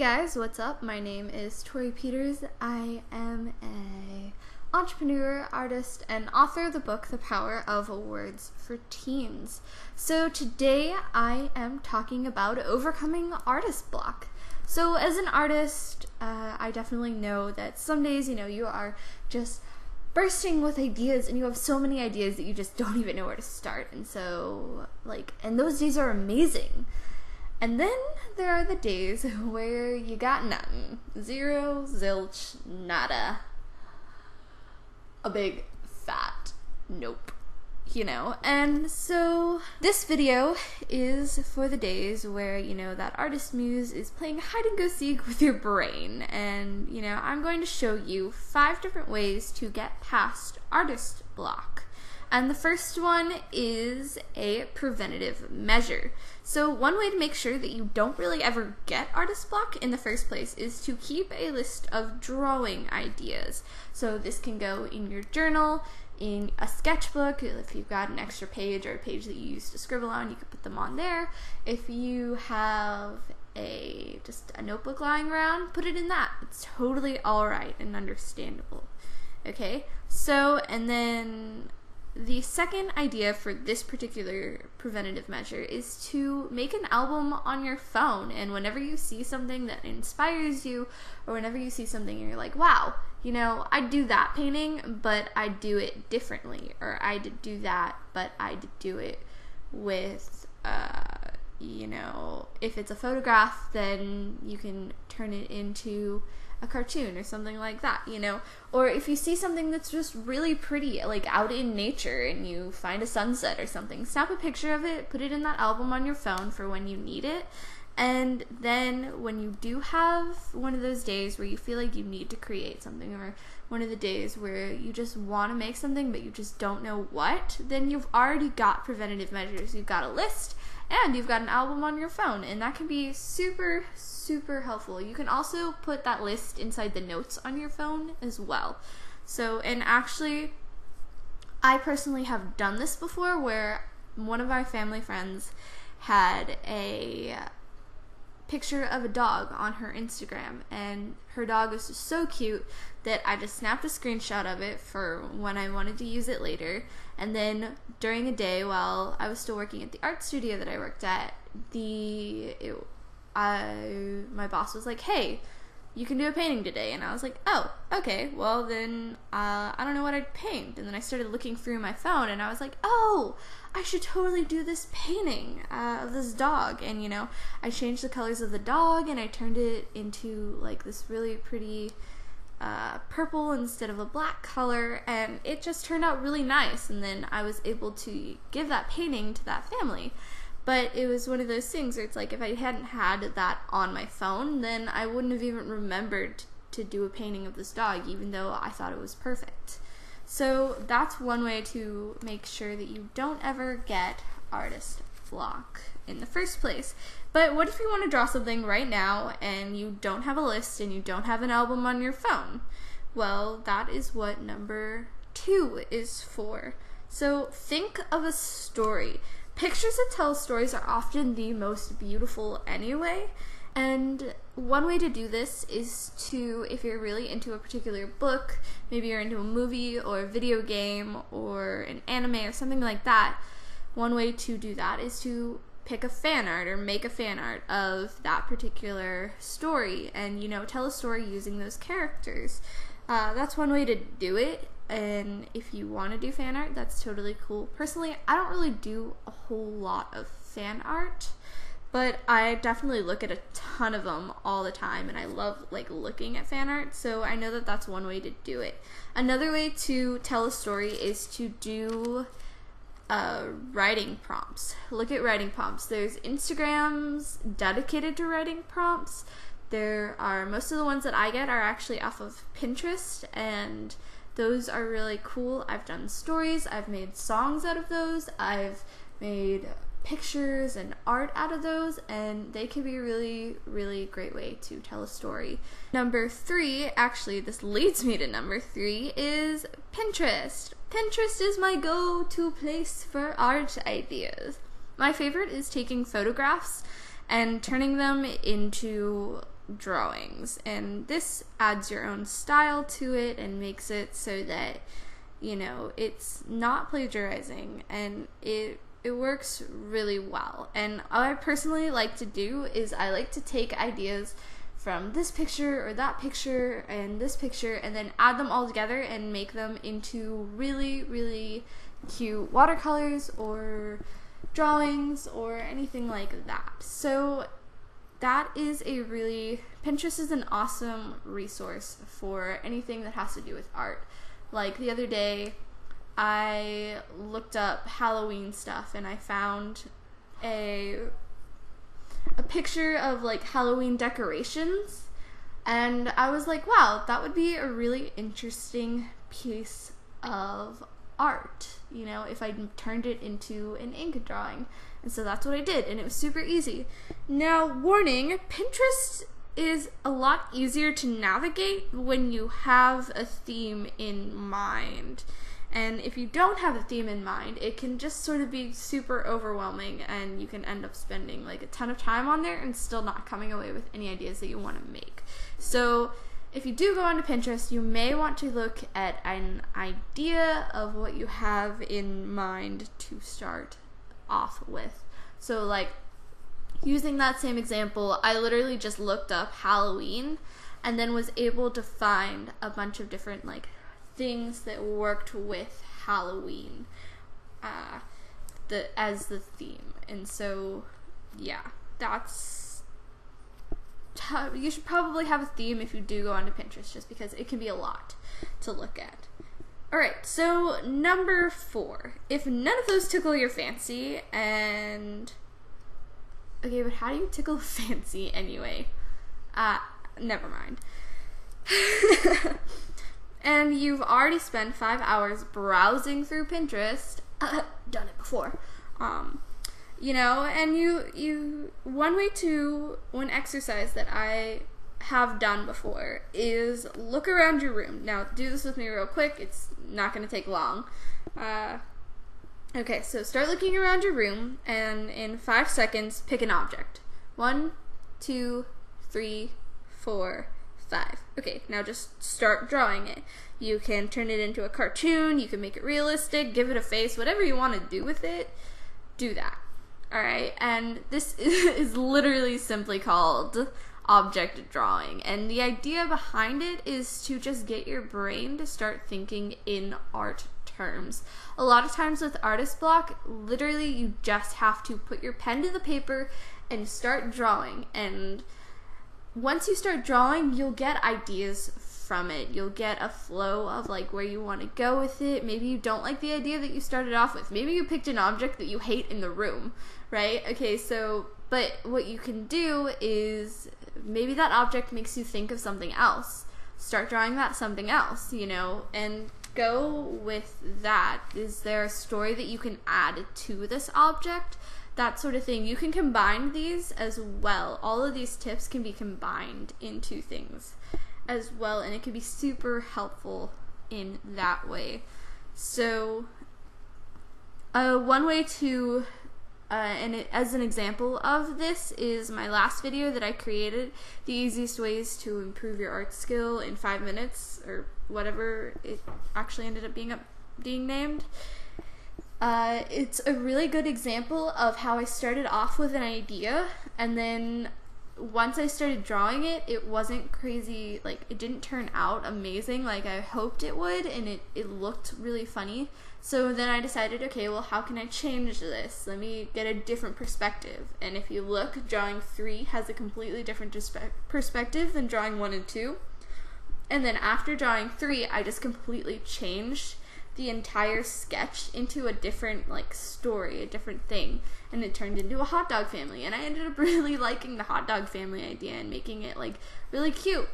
guys, what's up? My name is Tori Peters. I am a entrepreneur, artist, and author of the book The Power of Words for Teens. So today I am talking about overcoming artist block. So as an artist, I definitely know that some days, you are just bursting with ideas and you have so many ideas that you just don't even know where to start. And so, and those days are amazing. And then there are the days where you got nothing. Zero, zilch, nada. A big fat nope. And so this video is for the days where, that artist-muse is playing hide-and-go-seek with your brain. And, I'm going to show you 5 different ways to get past artist block. And the first one is a preventative measure. So one way to make sure that you don't really ever get artist block in the first place is to keep a list of drawing ideas. So this can go in your journal, in a sketchbook. If you've got an extra page or a page that you used to scribble on, you can put them on there. If you have just a notebook lying around, put it in that. It's totally alright and understandable. Okay, so and then the second idea for this particular preventative measure is to make an album on your phone, and whenever you see something that inspires you, or whenever you see something and you're like, wow, I do that painting, but I do it differently, or I did do that, but I did do it with, if it's a photograph, then you can turn it into a cartoon or something like that, or if you see something that's just really pretty, out in nature, and you find a sunset or something, snap a picture of it, put it in that album on your phone for when you need it. And then when you do have one of those days where you feel like you need to create something, or one of the days where you just want to make something but you just don't know what, then you've already got preventative measures. You've got a list and you've got an album on your phone, and that can be super helpful. You can also put that list inside the notes on your phone as well. So, and actually, I personally have done this before, where one of our family friends had a picture of a dog on her Instagram, and her dog was just so cute that I just snapped a screenshot of it for when I wanted to use it later. And then during a day while I was still working at the art studio that I worked at, my boss was like, hey, you can do a painting today. And I was like, oh, okay, well then I don't know what I'd paint. And then I started looking through my phone and I was like, oh, I should totally do this painting of this dog. And I changed the colors of the dog and I turned it into this really pretty purple instead of a black color, and it just turned out really nice. And then I was able to give that painting to that family. But it was one of those things where it's like, if I hadn't had that on my phone, then I wouldn't have even remembered to do a painting of this dog, even though I thought it was perfect. So that's one way to make sure that you don't ever get artist block in the first place. But what if you want to draw something right now and you don't have a list and you don't have an album on your phone? Well, that is what number 2 is for. So think of a story. Pictures that tell stories are often the most beautiful anyway, and one way to do this is to, if you're really into a particular book, maybe you're into a movie or a video game or an anime or something like that, one way to do that is to pick a fan art or make a fan art of that particular story and, tell a story using those characters. That's one way to do it. And if you want to do fan art, that's totally cool. Personally, I don't really do a whole lot of fan art, but I definitely look at a ton of them all the time, and I love looking at fan art, so I know that that's one way to do it. Another way to tell a story is to do writing prompts. Look at writing prompts. There's Instagrams dedicated to writing prompts. Most of the ones that I get are actually off of Pinterest, and those are really cool. I've done stories, I've made songs out of those, I've made pictures and art out of those, and they can be a really, really great way to tell a story. Number 3, actually this leads me to number 3, is Pinterest. Pinterest is my go-to place for art ideas. My favorite is taking photographs and turning them into drawings, and this adds your own style to it and makes it so that, you know, it's not plagiarizing, and it works really well. And what I personally like to do is I like to take ideas from this picture or that picture and this picture and then add them all together and make them into really, really cute watercolors or drawings or anything like that. So that is Pinterest is an awesome resource for anything that has to do with art. Like the other day, I looked up Halloween stuff and I found a picture of like Halloween decorations, and I was like, wow, that would be a really interesting piece of art, you know, if I turned it into an ink drawing. And so that's what I did, and it was super easy. Now, warning, Pinterest is a lot easier to navigate when you have a theme in mind. And if you don't have a theme in mind, it can just sort of be super overwhelming, and you can end up spending like a ton of time on there and still not coming away with any ideas that you want to make. So if you do go onto Pinterest, you may want to look at an idea of what you have in mind to start off with. So like, using that same example, I literally just looked up Halloween and then was able to find a bunch of different like things that worked with Halloween as the theme. And so yeah, you should probably have a theme if you do go onto Pinterest, just because it can be a lot to look at. Alright, so number 4. If none of those tickle your fancy, and okay, but how do you tickle fancy anyway? Never mind. And you've already spent 5 hours browsing through Pinterest, done it before, you know, and one exercise that I have done before is look around your room. Now, do this with me real quick. It's not going to take long. Okay, so start looking around your room, and in 5 seconds, pick an object. 1, 2, 3, 4, 5. Okay, now just start drawing it. You can turn it into a cartoon, you can make it realistic, give it a face, whatever you want to do with it, do that. Alright, and this is literally simply called object drawing, and the idea behind it is to just get your brain to start thinking in art terms. A lot of times with artist block, literally you just have to put your pen to the paper and start drawing, and once you start drawing, you'll get ideas from it. You'll get a flow of like where you want to go with it. Maybe you don't like the idea that you started off with. Maybe you picked an object that you hate in the room, right? Okay, so, but what you can do is maybe that object makes you think of something else. Start drawing that something else, you know, and go with that. Is there a story that you can add to this object? That sort of thing. You can combine these as well. All of these tips can be combined into things as well, and it can be super helpful in that way. So one way to as an example of this is my last video that I created, the easiest ways to improve your art skill in 5 minutes, or whatever it actually ended up being named. It's a really good example of how I started off with an idea, and then once I started drawing it, it wasn't crazy, like it didn't turn out amazing like I hoped it would, and it looked really funny. So then I decided, okay, well, how can I change this? Let me get a different perspective. And if you look, drawing 3 has a completely different perspective than drawing 1 and 2. And then after drawing 3, I just completely changed the entire sketch into a different like story, a different thing, and it turned into a hot dog family, and I ended up really liking the hot dog family idea and making it like really cute.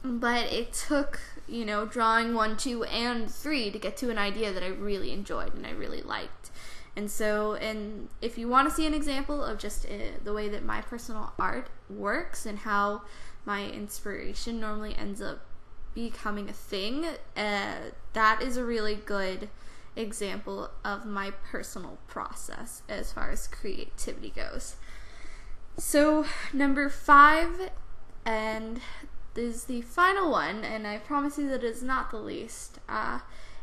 But it took, you know, drawing 1, 2, and 3 to get to an idea that I really enjoyed and I really liked. And so, and if you want to see an example of just the way that my personal art works and how my inspiration normally ends up becoming a thing, that is a really good example of my personal process as far as creativity goes. So number 5 And this is the final one, and I promise you that it is not the least,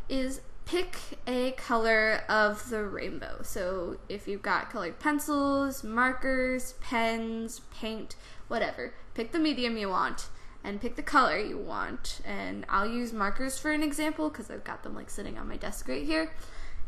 is pick a color of the rainbow. So if you've got colored pencils, markers, pens, paint, whatever, pick the medium you want and pick the color you want. And I'll use markers for an example because I've got them like sitting on my desk right here.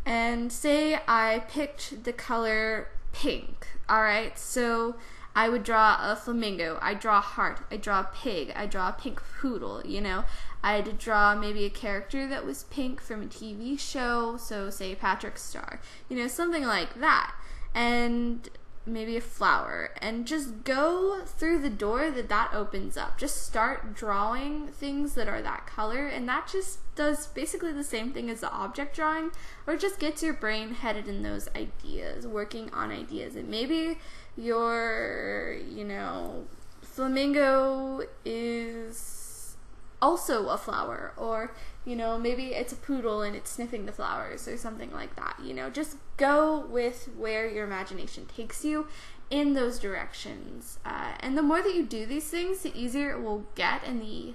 And say I picked the color pink. Alright, so I would draw a flamingo, I draw a heart, I draw a pig, I draw a pink poodle, you know. I'd draw maybe a character that was pink from a TV show, so say Patrick Star, you know, something like that. And maybe a flower, and just go through the door that opens up. Just start drawing things that are that color, and that just does basically the same thing as the object drawing, or just gets your brain headed in those ideas, working on ideas. And maybe your, you know, flamingo is also a flower, or, you know, maybe it's a poodle and it's sniffing the flowers or something like that. You know, just go with where your imagination takes you in those directions. And the more that you do these things, the easier it will get, and the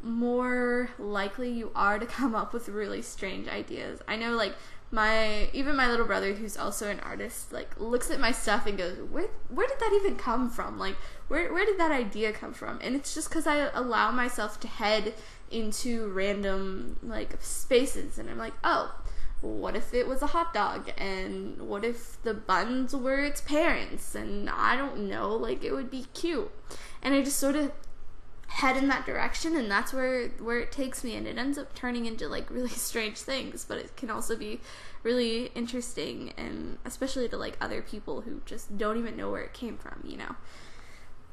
more likely you are to come up with really strange ideas. I know, like, even my little brother, who's also an artist, like, looks at my stuff and goes, where did that even come from? Like, where did that idea come from? And it's just because I allow myself to head into random, like, spaces, and I'm like, oh, what if it was a hot dog? And what if the buns were its parents? And I don't know, like, it would be cute. And I just sort of head in that direction, and that's where it takes me, and it ends up turning into like really strange things, but it can also be really interesting, and especially to like other people who just don't even know where it came from, you know.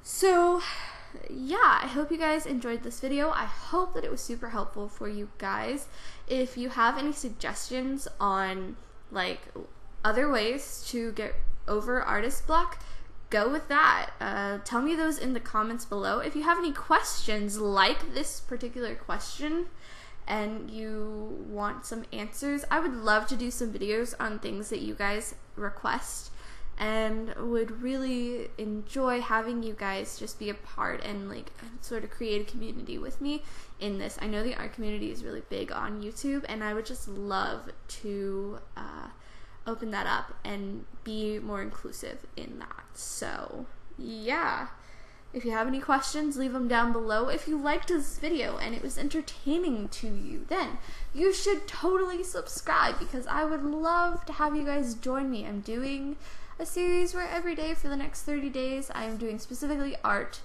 So yeah, I hope you guys enjoyed this video. I hope that it was super helpful for you guys. If you have any suggestions on like other ways to get over artist block, go with that. Tell me those in the comments below. If you have any questions like this particular question and you want some answers, I would love to do some videos on things that you guys request, and would really enjoy having you guys just be a part and like sort of create a community with me in this. I know the art community is really big on YouTube, and I would just love to open that up and be more inclusive in that. So yeah, if you have any questions, leave them down below. If you liked this video and it was entertaining to you, then you should totally subscribe, because I would love to have you guys join me. I'm doing a series where every day for the next 30 days I am doing specifically art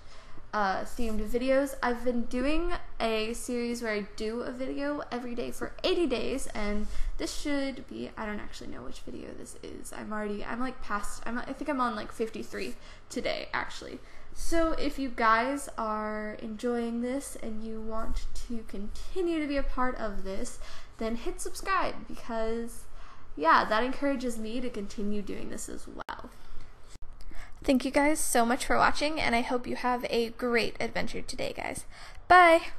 themed videos. I've been doing a series where I do a video every day for 80 days, and this should be, I don't actually know which video this is. I think I'm on like 53 today actually. So if you guys are enjoying this and you want to continue to be a part of this, then hit subscribe, because yeah, that encourages me to continue doing this as well. Thank you guys so much for watching, and I hope you have a great adventure today, guys. Bye!